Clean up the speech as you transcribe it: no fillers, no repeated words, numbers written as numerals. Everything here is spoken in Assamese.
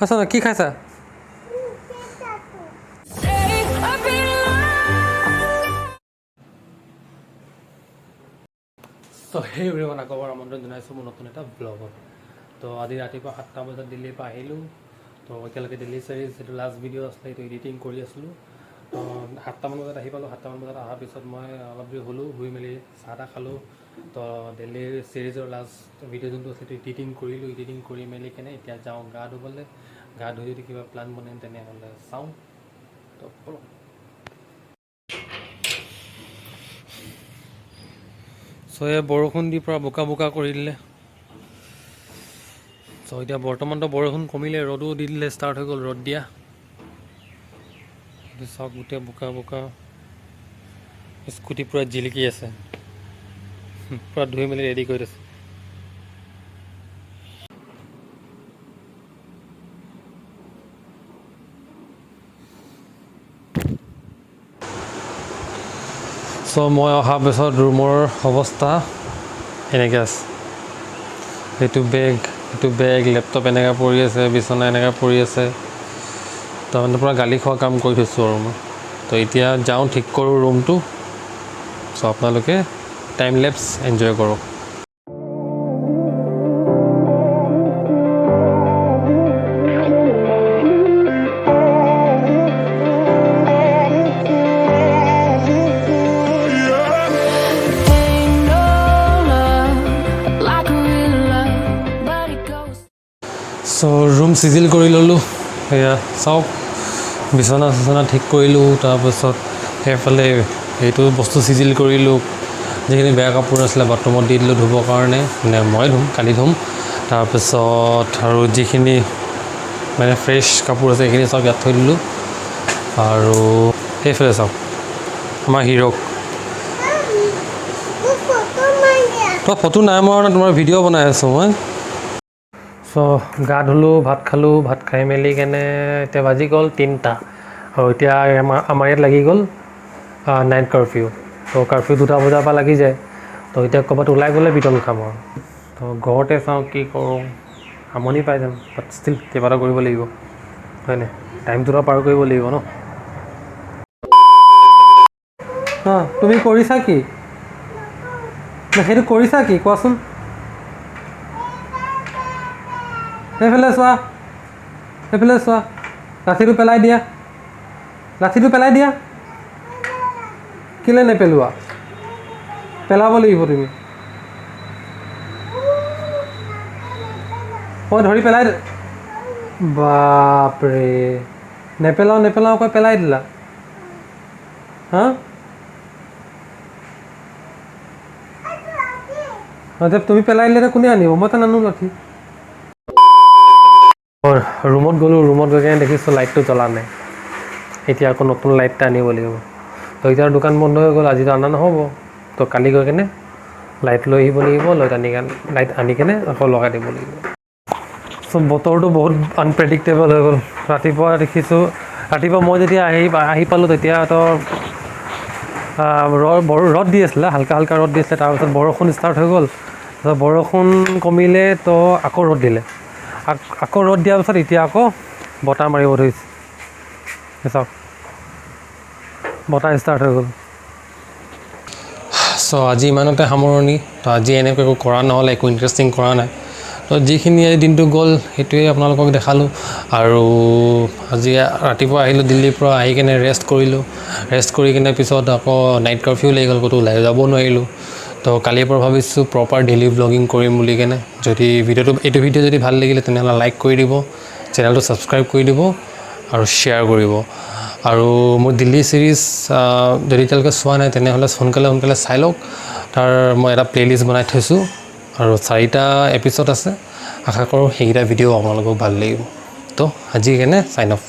আচ্ছা কি খাইছা তো সেই এভৰিৱান আকৌ আমন্ত্ৰণ জনাইছোঁ মোৰ নতুন এটা ব্লগত তো আজি ৰাতিপুৱা 7টা বজাত দিল্লীৰ পৰা আহিলোঁ তো এতিয়ালৈকে দিল্লী চিৰিজ যিটো লাষ্ট ভিডিঅ' আছিলে সেইটো এডিটিং কৰি আছিলোঁ তো 7টামান বজাত আহি পালোঁ 7টামান বজাত অহাৰ পিছত মই অলপ দেৰি হ'লোঁ শুই মেলি চাহ তাহ খালোঁ তো দিল্লীৰ চিৰিজৰ লাষ্ট ভিডিঅ' যোনটো আছে সেইটো এডিটিং কৰিলোঁ এডিটিং কৰি মেলি কেনে এতিয়া যাওঁ গা ধুবলৈ গা ধুই যদি কিবা প্লান বনে তেনেহ'লে চাওঁ তো চ' এই বৰষুণ দি পৰা বোকা বোকা কৰি দিলে চ' এতিয়া বৰ্তমানতো বৰষুণ কমিলে ৰ'দো দি দিলে ষ্টাৰ্ট হৈ গ'ল ৰ'দ দিয়া চাওক গোটেই বোকা বোকা স্কুটি পূৰা জিলিকি আছে পূৰা ধুই মেলি ৰেডি কৰি দিছে চ' মই অহাৰ পিছত ৰুমৰ অৱস্থা এনেকৈ আছে এইটো বেগ লেপটপ এনেকৈ পৰি আছে বিচনা এনেকৈ পৰি আছে তাৰমানে পূৰা গালি খোৱা কাম কৰি থৈছোঁ আৰু মই তো এতিয়া যাওঁ ঠিক কৰোঁ ৰুমটো চ' আপোনালোকে টাইম লেপছ এনজয় কৰক চ' ৰুম চিজিল কৰি ল'লোঁ সেয়া চাওক বিচনা চিচনা ঠিক কৰিলোঁ তাৰপিছত সেইফালে সেইটো বস্তু চিজিল কৰিলোঁ যিখিনি বেয়া কাপোৰ আছিলে বাথৰুমত দি দিলোঁ ধুবৰ কাৰণে মানে মই ধুম কালি ধুম তাৰপিছত আৰু যিখিনি মানে ফ্ৰেছ কাপোৰ আছে সেইখিনি চব ইয়াত থৈ দিলোঁ আৰু সেইফালে চাওক আমাৰ হিৰক তই ফটো নাই মৰা তোমাৰ ভিডিঅ' বনাই আছোঁ মই চ' গা ধুলোঁ ভাত খালোঁ ভাত খাই মেলি কেনে এতিয়া বাজি গ'ল 3টা আৰু এতিয়া আমাৰ ইয়াত লাগি গ'ল নাইট কাৰফিউ তো কাৰফিউ 2টা বজাৰ পৰা লাগি যায় তো এতিয়া ক'ৰবাত ওলাই গ'লে বিটল খাম আৰু তো ঘৰতে চাওঁ কি কৰোঁ আমনি পাই যাম বাট ষ্টিল কিবা এটা কৰিব লাগিব হয়নে টাইমটোতো পাৰ কৰিব লাগিব ন তুমি কৰিছা কি সেইটো কৰিছা কি কোৱাচোন এইফালে চোৱা লাঠিটো পেলাই দিয়া কেলে নেপেলোৱা পেলাব লাগিব তুমি মই ধৰি পেলাই বাপৰে নেপেলাওঁ কৈ পেলাই দিলা হা তুমি পেলাই দিলে কোনে আনিব মইতো নানো লাঠি ৰুমত গ'লোঁ ৰুমত গৈ কিনে দেখিছোঁ লাইটটো জ্বলা নাই এতিয়া আকৌ নতুন লাইট এটা আনিব লাগিব তো এতিয়া দোকান বন্ধ হৈ গ'ল আজিতো অনা নহ'ব তো কালি গৈ কিনে লাইট লৈ আহিব লাগিব লাইট আনি কিনে আকৌ লগাই দিব লাগিব চ' বতৰটো বহুত আনপ্ৰেডিক্টেবল হৈ গ'ল ৰাতিপুৱা দেখিছোঁ ৰাতিপুৱা মই যেতিয়া আহি পালোঁ তেতিয়াতো ৰ'দ দি আছিলে হালকা ৰ'দ দি আছিলে তাৰপিছত বৰষুণ ষ্টাৰ্ট হৈ গ'ল তাৰপিছত বৰষুণ কমিলে তো আকৌ ৰ'দ দিলে আকৌ ৰ'দ দিয়াৰ পিছত এতিয়া আকৌ বতাহ মাৰিব ধৰিছে চাওক বতাহ ষ্টাৰ্ট হৈ গ'ল চ' আজি ইমানতে সামৰণি তো আজি এনেকৈ একো কৰা নহ'লে একো ইণ্টাৰেষ্টিং কৰা নাই তো যিখিনি দিনটো গ'ল সেইটোৱে আপোনালোকক দেখালোঁ আৰু আজি ৰাতিপুৱা আহিলোঁ দিল্লীৰ পৰা আহি কিনে ৰেষ্ট কৰি কিনে পিছত আকৌ নাইট কাৰফিউ লাগি গ'ল ক'তো ওলাই যাব নোৱাৰিলোঁ তো কালিৰ পৰা ভাবিছোঁ প্ৰপাৰ ডেইলি ব্লগিং কৰিম বুলি কেনে যদি এইটো ভিডিঅ' যদি ভাল লাগিলে তেনেহ'লে লাইক কৰি দিব চেনেলটো ছাবস্ক্ৰাইব কৰি দিব আৰু শ্বেয়াৰ কৰিব আৰু মোৰ দিল্লী চিৰিজ যদি এতিয়ালৈকে চোৱা নাই তেনেহ'লে সোনকালে চাই লওক তাৰ মই এটা প্লে'লিষ্ট বনাই থৈছোঁ আৰু 4টা এপিছ'ড আছে আশা কৰোঁ সেইকেইটা ভিডিঅ' আপোনালোকক ভাল লাগিব তো আজি কেনে চাইন অফ